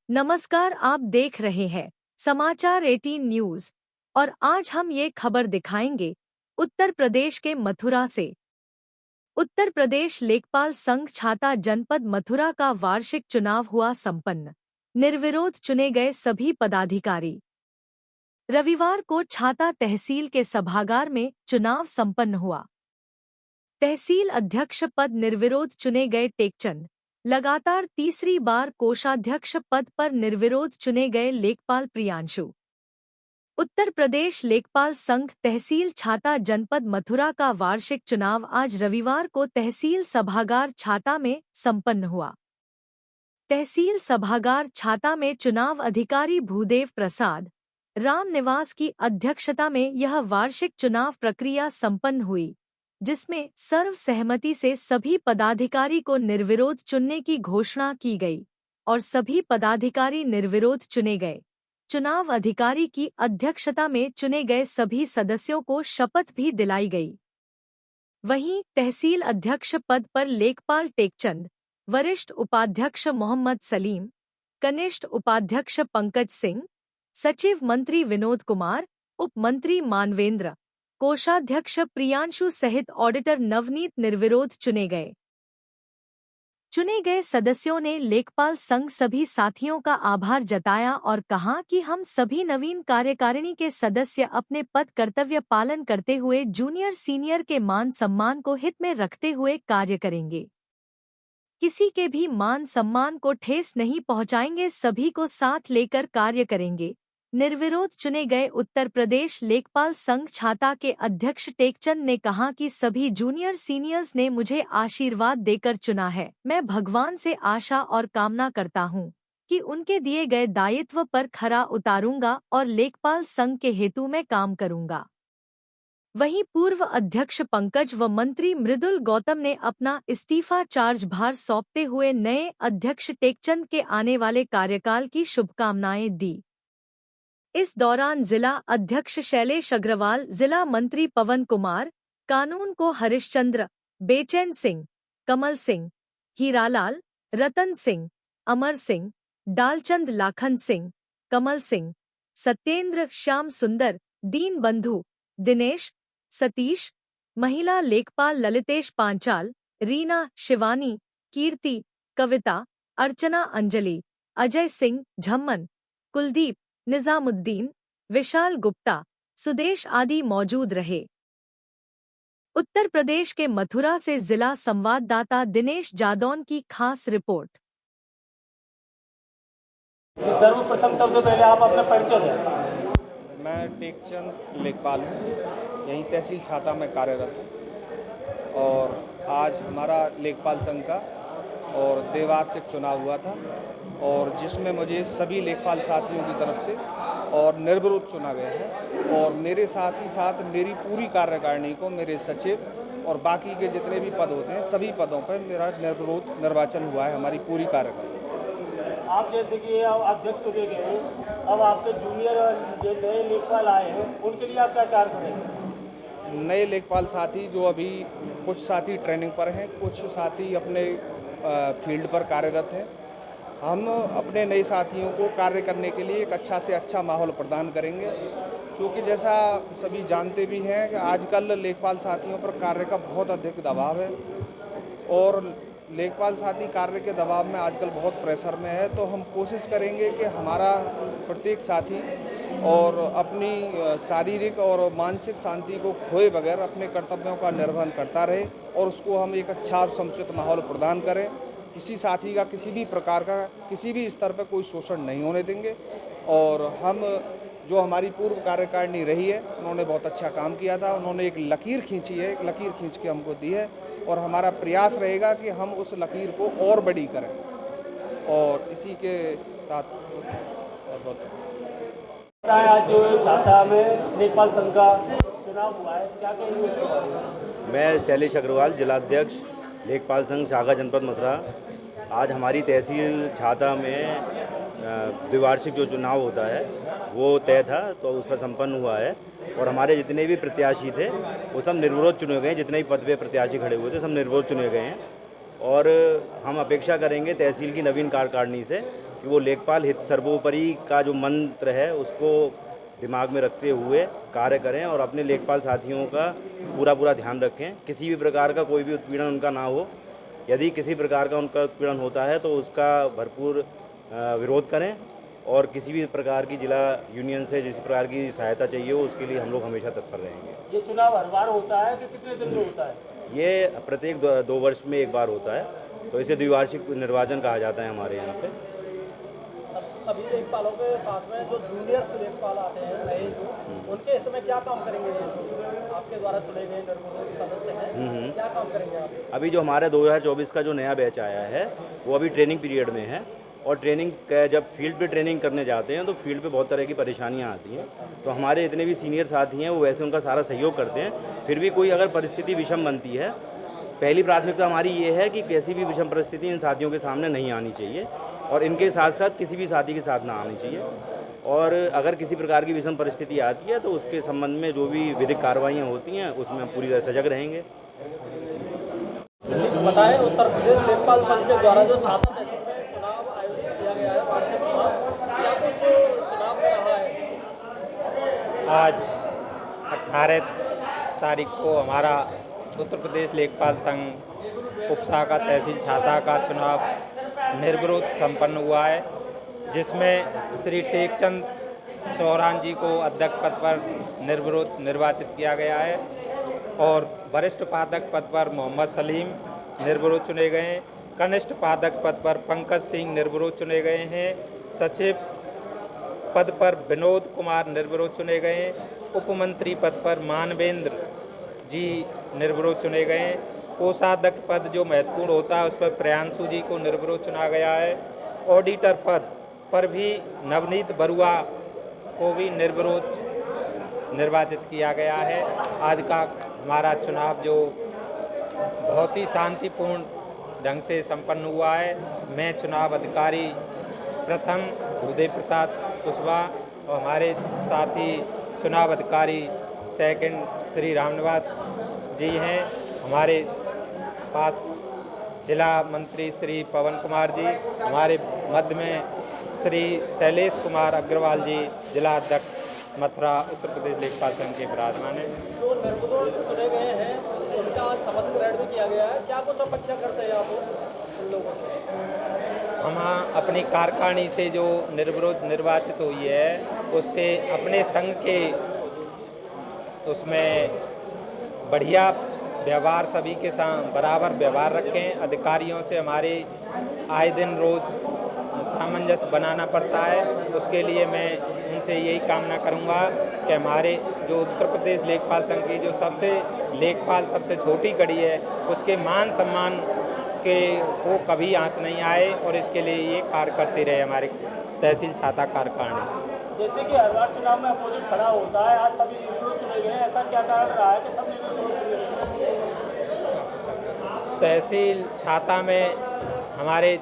नमस्कार, आप देख रहे हैं समाचार 18 न्यूज और आज हम ये खबर दिखाएंगे उत्तर प्रदेश के मथुरा से। उत्तर प्रदेश लेखपाल संघ छाता जनपद मथुरा का वार्षिक चुनाव हुआ संपन्न। निर्विरोध चुने गए सभी पदाधिकारी। रविवार को छाता तहसील के सभागार में चुनाव संपन्न हुआ। तहसील अध्यक्ष पद निर्विरोध चुने गए टेकचंद। लगातार तीसरी बार कोषाध्यक्ष पद पर निर्विरोध चुने गए लेखपाल प्रियांशु। उत्तर प्रदेश लेखपाल संघ तहसील छाता जनपद मथुरा का वार्षिक चुनाव आज रविवार को तहसील सभागार छाता में संपन्न हुआ। तहसील सभागार छाता में चुनाव अधिकारी भूदेव प्रसाद राम निवास की अध्यक्षता में यह वार्षिक चुनाव प्रक्रिया संपन्न हुई, जिसमें सर्वसहमति से सभी पदाधिकारी को निर्विरोध चुनने की घोषणा की गई और सभी पदाधिकारी निर्विरोध चुने गए। चुनाव अधिकारी की अध्यक्षता में चुने गए सभी सदस्यों को शपथ भी दिलाई गई। वहीं तहसील अध्यक्ष पद पर लेखपाल टेकचंद, वरिष्ठ उपाध्यक्ष मोहम्मद सलीम, कनिष्ठ उपाध्यक्ष पंकज सिंह, सचिव मंत्री विनोद कुमार, उप मंत्री मानवेंद्र, कोषाध्यक्ष प्रियांशु सहित ऑडिटर नवनीत निर्विरोध चुने गए। चुने गए सदस्यों ने लेखपाल संघ सभी साथियों का आभार जताया और कहा कि हम सभी नवीन कार्यकारिणी के सदस्य अपने पद कर्तव्य पालन करते हुए जूनियर सीनियर के मान सम्मान को हित में रखते हुए कार्य करेंगे। किसी के भी मान सम्मान को ठेस नहीं पहुंचाएंगे, सभी को साथ लेकर कार्य करेंगे। निर्विरोध चुने गए उत्तर प्रदेश लेखपाल संघ छाता के अध्यक्ष टेकचंद ने कहा कि सभी जूनियर सीनियर्स ने मुझे आशीर्वाद देकर चुना है। मैं भगवान से आशा और कामना करता हूं कि उनके दिए गए दायित्व पर खरा उतारूंगा और लेखपाल संघ के हेतु में काम करूंगा। वहीं पूर्व अध्यक्ष पंकज व मंत्री मृदुल गौतम ने अपना इस्तीफा चार्जभार सौंपते हुए नए अध्यक्ष टेकचंद के आने वाले कार्यकाल की शुभकामनाएं दी। इस दौरान जिला अध्यक्ष शैलेश अग्रवाल, जिला मंत्री पवन कुमार, कानून को हरिश्चंद्र, बेचैन सिंह, कमल सिंह, हीरालाल, रतन सिंह, अमर सिंह, डालचंद, लाखन सिंह, कमल सिंह, सत्येंद्र, श्याम सुंदर, दीन बंधु, दिनेश, सतीश, महिला लेखपाल ललितेश पांचाल, रीना, शिवानी, कीर्ति, कविता, अर्चना, अंजलि, अजय सिंह, झम्मन, कुलदीप, निजामुद्दीन, विशाल गुप्ता, सुदेश आदि मौजूद रहे। उत्तर प्रदेश के मथुरा से जिला संवाददाता दिनेश जादौन की खास रिपोर्ट। सर्वप्रथम सबसे पहले आप अपना परिचय दें। मैं टेकचंद लेखपाल हूँ, यहीं तहसील छाता में कार्यरत हूँ और आज हमारा लेखपाल संघ का और द्विवार्षिक चुनाव हुआ था और जिसमें मुझे सभी लेखपाल साथियों की तरफ से और निर्विरोध चुना गया है और मेरे साथ ही साथ मेरी पूरी कार्यकारिणी को मेरे सचिव और बाकी के जितने भी पद होते हैं सभी पदों पर मेरा निर्विरोध निर्वाचन हुआ है। हमारी पूरी कार्यकारिणी। आप जैसे कि अध्यक्ष चुने गए हैं, अब आपके जूनियर जो नए लेखपाल आए हैं उनके लिए आप क्या कार्य करेंगे? नए लेखपाल साथी जो अभी कुछ साथी ट्रेनिंग पर हैं, कुछ साथी अपने फील्ड पर कार्यरत हैं। हम अपने नए साथियों को कार्य करने के लिए एक अच्छा से अच्छा माहौल प्रदान करेंगे, क्योंकि जैसा सभी जानते भी हैं कि आजकल लेखपाल साथियों पर कार्य का बहुत अधिक दबाव है और लेखपाल साथी कार्य के दबाव में आजकल बहुत प्रेशर में है। तो हम कोशिश करेंगे कि हमारा प्रत्येक साथी और अपनी शारीरिक और मानसिक शांति को खोए बगैर अपने कर्तव्यों का निर्वहन करता रहे और उसको हम एक अच्छा और समुचित माहौल प्रदान करें। किसी साथी का किसी भी प्रकार का किसी भी स्तर पर कोई शोषण नहीं होने देंगे और हम जो हमारी पूर्व कार्यकारिणी रही है उन्होंने बहुत अच्छा काम किया था। उन्होंने एक लकीर खींची है, एक लकीर खींच के हमको दी है और हमारा प्रयास रहेगा कि हम उस लकीर को और बड़ी करें। और इसी के साथ बहुत आज जो छाता में लेखपाल संघ का चुनाव हुआ है, क्या कहेंगे इसके बारे में? मैं शैलेश अग्रवाल, जिलाध्यक्ष लेखपाल संघ शाखा जनपद मथुरा। आज हमारी तहसील छाता में द्विवार्षिक जो चुनाव होता है वो तय था, तो उसका संपन्न हुआ है और हमारे जितने भी प्रत्याशी थे वो सब निर्विरोध चुने गए। जितने भी पद पे प्रत्याशी खड़े हुए थे सब निर्विरोध चुने गए हैं और हम अपेक्षा करेंगे तहसील की नवीन कार्यकारिणी से कि वो लेखपाल हित सर्वोपरि का जो मंत्र है उसको दिमाग में रखते हुए कार्य करें और अपने लेखपाल साथियों का पूरा ध्यान रखें। किसी भी प्रकार का कोई भी उत्पीड़न उनका ना हो। यदि किसी प्रकार का उनका उत्पीड़न होता है तो उसका भरपूर विरोध करें और किसी भी प्रकार की जिला यूनियन से जिस प्रकार की सहायता चाहिए हो उसके लिए हम लोग हमेशा तत्पर रहेंगे। ये चुनाव हर बार होता है कि कितने दिन में होता है? ये प्रत्येक 2 वर्ष में एक बार होता है, तो इसे द्विवार्षिक निर्वाचन कहा जाता है हमारे यहाँ पे। सभी लेखपालों के साथ में जो जूनियर्स लेखपाल आते हैं नए, उनके हित में क्या काम करेंगे? आपके द्वारा चुने गए निर्विरोध सदस्य हैं, क्या काम करेंगे आप? अभी जो हमारे 2024 का जो नया बैच आया है वो अभी ट्रेनिंग पीरियड में है और ट्रेनिंग जब फील्ड पे ट्रेनिंग करने जाते हैं तो फील्ड पे बहुत तरह की परेशानियां आती हैं। तो हमारे इतने भी सीनियर साथी हैं वो वैसे उनका सारा सहयोग करते हैं। फिर भी कोई अगर परिस्थिति विषम बनती है, पहली प्राथमिकता हमारी ये है कि कैसी भी विषम परिस्थिति इन साथियों के सामने नहीं आनी चाहिए और इनके साथ साथ किसी भी साथी के साथ ना आनी चाहिए। और अगर किसी प्रकार की विषम परिस्थिति आती है तो उसके संबंध में जो भी विधिक कार्रवाइयाँ होती हैं उसमें हम पूरी तरह सजग रहेंगे। बताएं, उत्तर प्रदेश लेखपाल संघ के द्वारा जो छाता तहसील में चुनाव आयोजित किया गया है, वार्षिक चुनाव, क्या कुछ चुनाव में रहा है? आज 18 तारीख को हमारा उत्तर प्रदेश लेखपाल संघ उपशाखा तहसील छाता का चुनाव निर्विरोध संपन्न हुआ है, जिसमें श्री टेकचंद चौहान जी को अध्यक्ष पद पर निर्विरोध निर्वाचित किया गया है और वरिष्ठ पादक पद पर मोहम्मद सलीम निर्विरोध चुने गए हैं। कनिष्ठ पादक पद पर पंकज सिंह निर्विरोध चुने गए हैं। सचिव पद पर विनोद कुमार निर्विरोध चुने गए हैं। उपमंत्री पद पर मानवेंद्र जी निर्विरोध चुने गए हैं। कोषाध्यक्ष पद जो महत्वपूर्ण होता है उस पर प्रियांशु जी को निर्विरोध चुना गया है। ऑडिटर पद पर भी नवनीत बरुआ को भी निर्विरोध निर्वाचित किया गया है। आज का हमारा चुनाव जो बहुत ही शांतिपूर्ण ढंग से संपन्न हुआ है। मैं चुनाव अधिकारी प्रथम उदय प्रसाद कुशवाहा और हमारे साथ ही चुनाव अधिकारी सेकंड श्री रामनिवास जी हैं। हमारे पास जिला मंत्री श्री पवन कुमार जी, हमारे मध्य में श्री शैलेश कुमार अग्रवाल जी जिला अध्यक्ष मथुरा उत्तर प्रदेश लेखपाल संघ के विराजमान हैं। जो निर्विरोध चुने गए हैं उनका शपथ ग्रहण भी किया गया है, क्या कुछ अपेक्षा करते हैं आप उन लोगों से? हम अपनी कार्यकारिणी से जो निर्विरोध निर्वाचित हुई है उससे अपने संघ के उसमें बढ़िया व्यवहार सभी के साथ बराबर व्यवहार रखें। अधिकारियों से हमारे आए दिन रोज सामंजस्य बनाना पड़ता है। उसके लिए मैं उनसे यही कामना करूंगा कि हमारे जो उत्तर प्रदेश लेखपाल संघ की जो सबसे छोटी कड़ी है उसके मान सम्मान के को कभी आँच नहीं आए और इसके लिए ये कार्य करते रहे हमारे तहसील छाता कार्यकारिणी। जैसे कि हर बार चुनाव में अपोजिट खड़ा होता है, आज सभी निर्विरोध चुने गए हैं, ऐसा क्या कारण रहा है कि सब निर्विरोध चुने गए? तहसील छाता में हमारे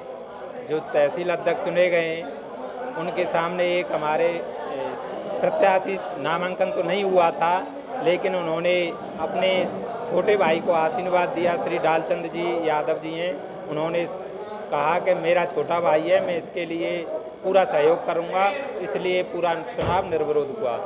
जो तहसील अध्यक्ष चुने गए हैं उनके सामने एक हमारे प्रत्याशी नामांकन तो नहीं हुआ था, लेकिन उन्होंने अपने छोटे भाई को आशीर्वाद दिया। श्री डालचंद जी यादव जी हैं, उन्होंने कहा कि मेरा छोटा भाई है, मैं इसके लिए पूरा सहयोग करूंगा, इसलिए पूरा चुनाव निर्विरोध हुआ।